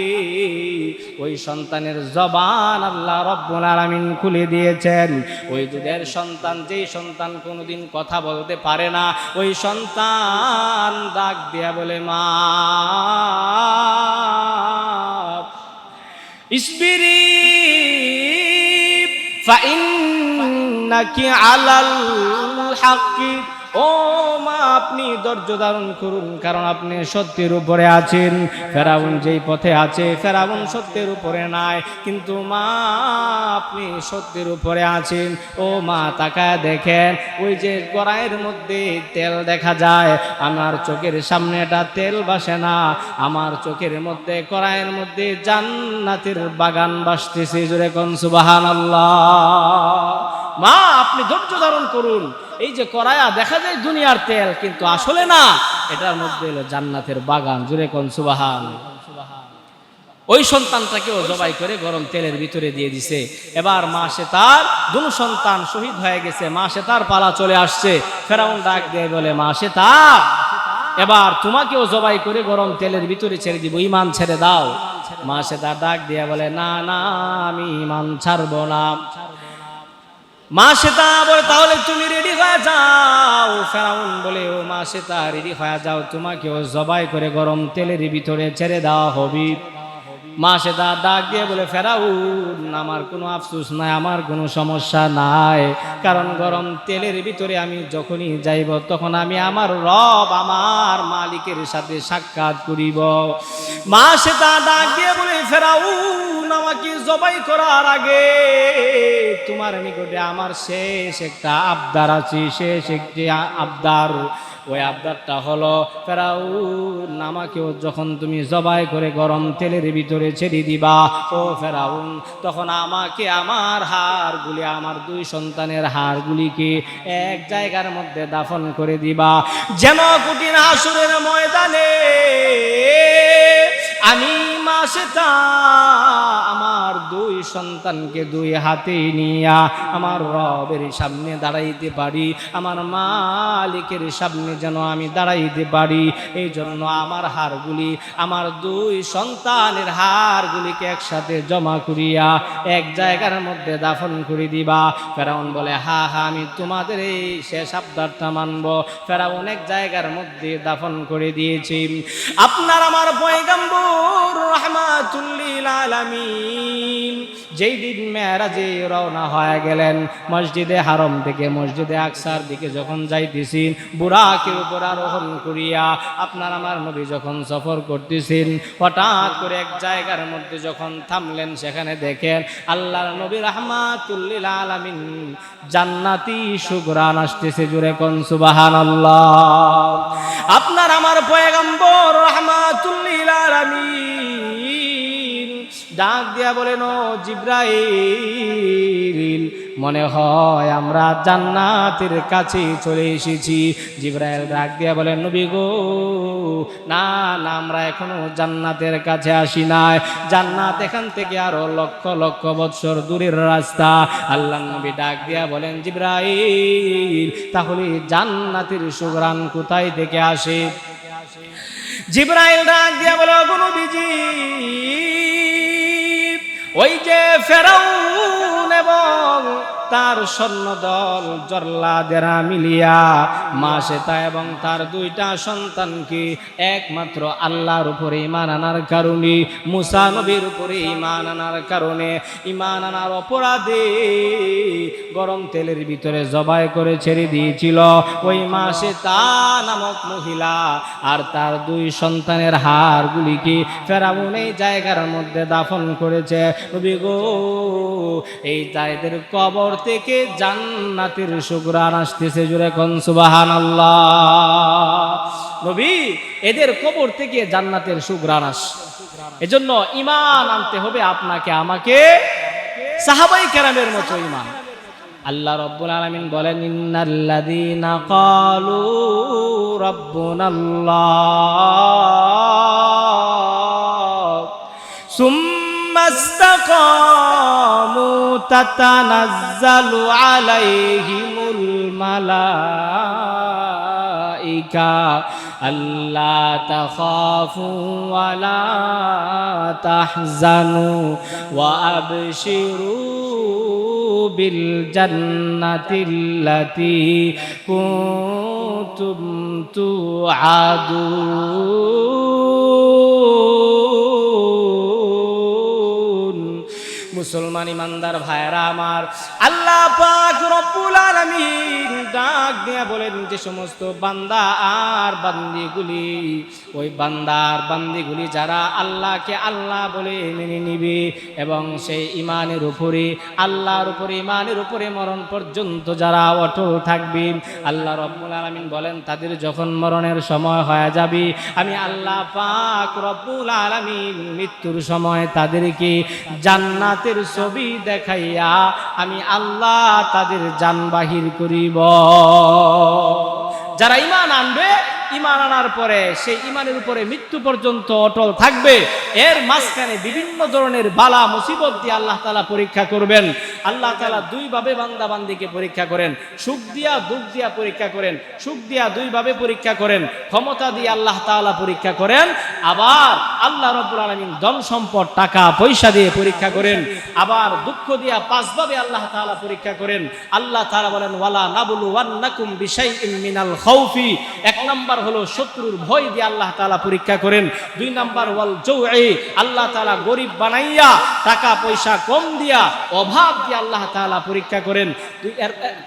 ওই সন্তানের জবান আল্লাহ রব্বুল আলামিন খুলে দিয়েছেন। ওই দুধের সন্তান, যেই সন্তান কোনোদিন কথা বলতে পারে না, ওই সন্তান ডাক দিয়া বলে, মা ইসবিরি ফাইন্নাকি আলাল হাক্কি। ও মা, আপনি ধৈর্য ধারণ করুন, কারণ আপনি সত্যের উপরে আছেন। ফেরাউন যেই পথে আছে, ফেরাউন সত্যের উপরে নাই, কিন্তু মা আপনি সত্যের উপরে আছেন। ও মা, তাকায় দেখেন, ওই যে কড়াইয়ের মধ্যে তেল দেখা যায়, আমার চোখের সামনে এটা তেল ভাসে না, আমার চোখের মধ্যে কড়াইয়ের মধ্যে জান্নাতের বাগান ভাসতেছে। জোরে কোন সুবহানাল্লাহ। মা, আপনি ধৈর্য ধারণ করুন। এই যে কড়াইয়া দেখা যায় দুনিয়ার তেল, কিন্তু আসলে না, এটার মধ্যে হলো জান্নাতের বাগান। জোরে কোন সুবহানাল্লাহ। ওই সন্তানটাকেও জবাই করে গরম তেলের ভিতরে দিয়ে দিছে। এবার মা সীতার দুনো সন্তান শহীদ হয়ে গেছে, মা সীতার পালা চলে আসছে। ফেরাউন ডাক দিয়ে বলে, মা সীতা, এবার তোমাকেও জবাই করে গরম তেলের ভিতরে ছেড়ে দিব, ঈমান ছেড়ে দাও। মা সীতা ডাক দিয়ে বলে, না না, আমি ঈমান ছাড়বো না। মা সীতা বলে, তাহলে তুমি রেডি হয়ে যাও। ফেরাউন বলে, ও মা সীতা, রেডি হয়ে যাও, তোমাকেও জবাই করে গরম তেলের ভিতরে ছেড়ে দেওয়া হবে। মা সীতা ডাক দিয়ে বলে, ফেরাউন, আমার কোনো আফসোস নাই, আমার কোনো সমস্যা নাই, কারণ গরম তেলের ভিতরে আমি যখনই যাইব, তখন আমি আমার রব, আমার মালিকের সাথে সাক্ষাৎ করিব। মা সীতা ডাক দিয়ে বলে, ফেরাউন, আমাকে জবাই করার আগে তোমার নিকটে আমার শেষ একটা আবদার আছে, শেষ একটি আবদার। ওই আবদারটা হলো, ফেরাউন, আমাকেও যখন তুমি জবাই করে গরম তেলের ভিতরে ছেড়ে দিবা, ও ফেরাউন, তখন আমাকে আমার হাড়গুলি, আমার দুই সন্তানের হাড়গুলিকে এক জায়গার মধ্যে দাফন করে দিবা, যেন কঠিন হাসরের ময়দানে আমি মা সীতা আমার দুই সন্তানকে দুই হাতে নিয়া আমার রবের সামনে দাঁড়াইতে পারি, আমার মালিকের সামনে যেন আমি দাঁড়াইতে পারি। এই জন্য আমার হাড়গুলি, আমার দুই সন্তানের হাড়গুলিকে একসাথে জমা করিয়া এক জায়গার মধ্যে দাফন করে দিবা। ফেরাউন বলে, হা হা, আমি তোমাদের এই শেষ আবদারটা মানব। ফেরাউন এক জায়গার মধ্যে দাফন করে দিয়েছি। আপনার আমার পয়গম্বর রাহমাতুল লিল আলামিন যেই দিন মেরাজে রওনা হয়ে গেলেন, মসজিদে হারম থেকে মসজিদে আকসার দিকে যখন যাইতেছেন, বুরাকের উপর আরোহণ করিয়া আপনার আমার নবী যখন সফর করতেছেন, হঠাৎ করে এক জায়গার মধ্যে যখন থামলেন, সেখানে দেখেন আল্লাহর নবী রাহমাতুল লিল আলামিন জান্নাতি সুঘ্রাণ আসতেছে। জোরে কোন সুবহানাল্লাহ। আপনার আমার পয়গম্বর রাহমাতুল লিল আলামিন ডাক দিয়া বলেন, ও জিবরাইল, মনে হয় আমরা জান্নাতের কাছে চলে এসেছি। জিবরাইল ডাক দিয়া বলেন, নবী গো, না না, আমরা এখনো জান্নাতের কাছে আসি নাই, জান্নাত এখান থেকে আরো লক্ষ লক্ষ বৎসর দূরের রাস্তা। আল্লাহর নবী ডাক দিয়া বলেন, জিবরাইল, তাহলে জান্নাতের সুঘ্রাণ কোথায় থেকে আসে? জিবরাইল ডাক দিয়া বলে, গো নবীজি, ওই যে ফেরাউন এবং তার সৈন্যদল জল্লাদেরা মিলিয়া মা শ্বেতা এবং তার দুইটা সন্তানকে একমাত্র আল্লাহর উপরে ঈমান আনার কারণে, মুসা নবীর উপরে ঈমান আনার কারণে, ঈমান আনার অপরাধে গরম তেলের ভিতরে জবাই করে ছেড়ে দিয়েছিল। ওই মা শ্বেতা নামক মহিলা আর তার দুই সন্তানের হাড়গুলিকে ফেরাউন এই জায়গার মধ্যে দাফন করেছে। নবী গো, এই তাদের কবর থেকে জান্নাতের সুঘ্রাণ আসতেছে, জোরে কোন সুবহানাল্লাহ। নবী, এদের কবর থেকে জান্নাতের সুঘ্রাণ আসে। এজন্য ঈমান আনতে হবে আপনাকে আমাকে, সাহাবাই কেরামের মতো ঈমান। আল্লাহ রাব্বুল আলামিন বলেন, ইন্নাল্লাযীনা ক্বালু রাব্বুনাল্লাহ সুম্মা ইসতাকামু তাতানাজ্জালু আলাইহিমুল মালাইকা আল্লা তাখাফু ওয়া লা তাহজানু ওয়া আবশিরু বিল জান্নাতিল্লাতী কুনতুম তুআদুন। মুসলমান ইমানদার ভাইরা আমার, আল্লাহ পাক রব্বুল আলামিন ডাক দিয়া বলেন, যে সমস্ত বান্দা আর বান্দিগুলি, ওই বান্দা আর বান্দিগুলি যারা আল্লাহকে আল্লাহ বলে মেনে নিবে এবং সেই ঈমানের উপরে, আল্লাহর উপরে ঈমানের উপরে মরণ পর্যন্ত যারা অটল থাকবে, আল্লাহ রব্বুল আলামিন বলেন তাদের যখন মরণের সময় হয়ে যাবে, আমি আল্লাহ পাক রব্বুল আলামিন মৃত্যুর সময় তাদেরকে জান্নাতের ছবি দেখাইয়া আমি আল্লাহ তাদের জান বাহির করিব। যারা ঈমান আনবে, ঈমান আনার পরে সেই ঈমানের উপরে মৃত্যু পর্যন্ত অটল থাকবে, এর মাঝখানে বিভিন্ন ধরনের বালা মুসিবত দিয়ে আল্লাহ তাআলা পরীক্ষা করবেন। আল্লাহ তাআলা দুই ভাবে বান্দা বান্দিকে পরীক্ষা করেন, সুখ দিয়া দুঃখ দিয়া পরীক্ষা করেন। সুখ দিয়া দুই ভাবে পরীক্ষা করেন, ক্ষমতা দিয়ে আল্লাহ তাআলা পরীক্ষা করেন, আবার আল্লাহ রাব্বুল আলামিন ধন সম্পদ টাকা পয়সা দিয়ে পরীক্ষা করেন, আবার দুঃখ দিয়া পাঁচ ভাবে আল্লাহ তাআলা পরীক্ষা করেন। আল্লাহ তাআলা বলেন, ওয়ালা নাবলুওয়ান্নাকুম বিশাইইন মিনাল খাউফি, এক নাম্বার হলো শত্রুর ভয় দিয়ে আল্লাহ তাআলা পরীক্ষা করেন। দুই নাম্বার ওয়াল জৌই, আল্লাহ তাআলা গরিব বানাইয়া টাকা পয়সা কম দিয়া অভাব দিয়ে আল্লাহ তাআলা পরীক্ষা করেন।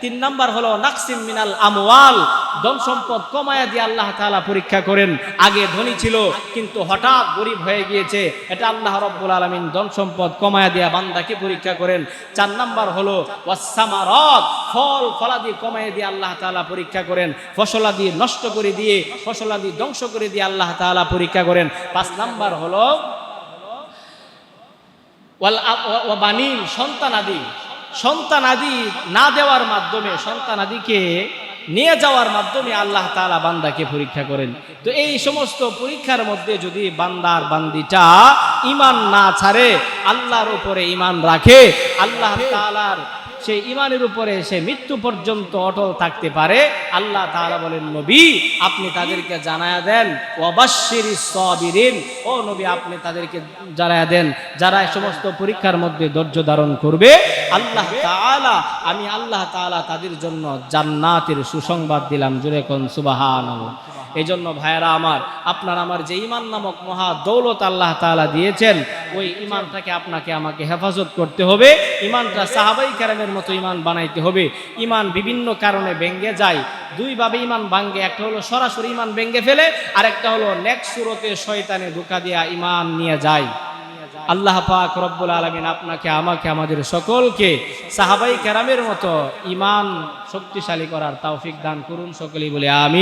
তিন নাম্বার হলো নাকসিম মিনাল আমওয়াল, ধন সম্পদ কমায়া দিয়ে আল্লাহ তাআলা পরীক্ষা করেন। আগে ধনী ছিল কিন্তু হঠাৎ গরিব হয়ে গিয়েছে, এটা আল্লাহ রাব্বুল আলামিন ধন সম্পদ কমায়া দিয়া বান্দাকে পরীক্ষা করেন। চার নাম্বার হলো ওয়াস সামারাত, ফল ফলাদি কমায়া দিয়ে আল্লাহ তাআলা পরীক্ষা করেন। ফসলাদি নষ্ট করে দিয়ে, ফসলাদি ধ্বংস করে দিয়ে আল্লাহ তাআলা পরীক্ষা করেন। পাঁচ নাম্বার হলো ওয়া বানিন, সন্তানাদি। সন্তানাদি না দেওয়ার মাধ্যমে, সন্তানাদিকে নিয়ে যাওয়ার মাধ্যমে আল্লাহ তাআলা বান্দাকে পরীক্ষা করেন। তো এই সমস্ত পরীক্ষার মধ্যে যদি বান্দার বান্দিটা ঈমান না ছাড়ে, আল্লাহর উপরে ঈমান রাখে, আল্লাহ তাআলার সেই ঈমানের উপরে সে মৃত্যু পর্যন্ত অটল থাকতে পারে, আল্লাহ তাআলা বলেন, নবী আপনি তাদেরকে জানায়া দেন, ওয়াবাশশিরিস সাবিরিন, ও নবী আপনি তাদেরকে জানায়া দেন যারা এই সমস্ত পরীক্ষার মধ্যে ধৈর্য ধারণ করবে, আল্লাহ তাআলা, আমি আল্লাহ তাআলা তাদের জন্য জান্নাতের সুসংবাদ দিলাম। জোরে কোন সুবহানাল্লাহ। এই জন্য ভাইয়েরা আমার, আপনার আমার যে ঈমান নামক মহা দৌলত আল্লাহ তাআলা দিয়েছেন, ওই ঈমানটাকে আপনাকে আমাকে হেফাজত করতে হবে। ঈমানটা সাহাবাই কেরামের মতো ঈমান বানাইতে হবে। ঈমান বিভিন্ন কারণে ভেঙে যায়, দুইভাবে ঈমান ভাঙে, একটা হলো সরাসরি ঈমান ভেঙে ফেলে, আর একটা হলো নেক সুরতে শয়তানে ধোঁকা দিয়া ঈমান নিয়ে যায়। আল্লাহ পাক রব্বুল আলামিন আপনাকে আমাকে আমাদের সকলকে সাহাবাই কেরামের মতো ঈমান শক্তিশালী করার তৌফিক দান করুন। সকলেই বলে আমিন।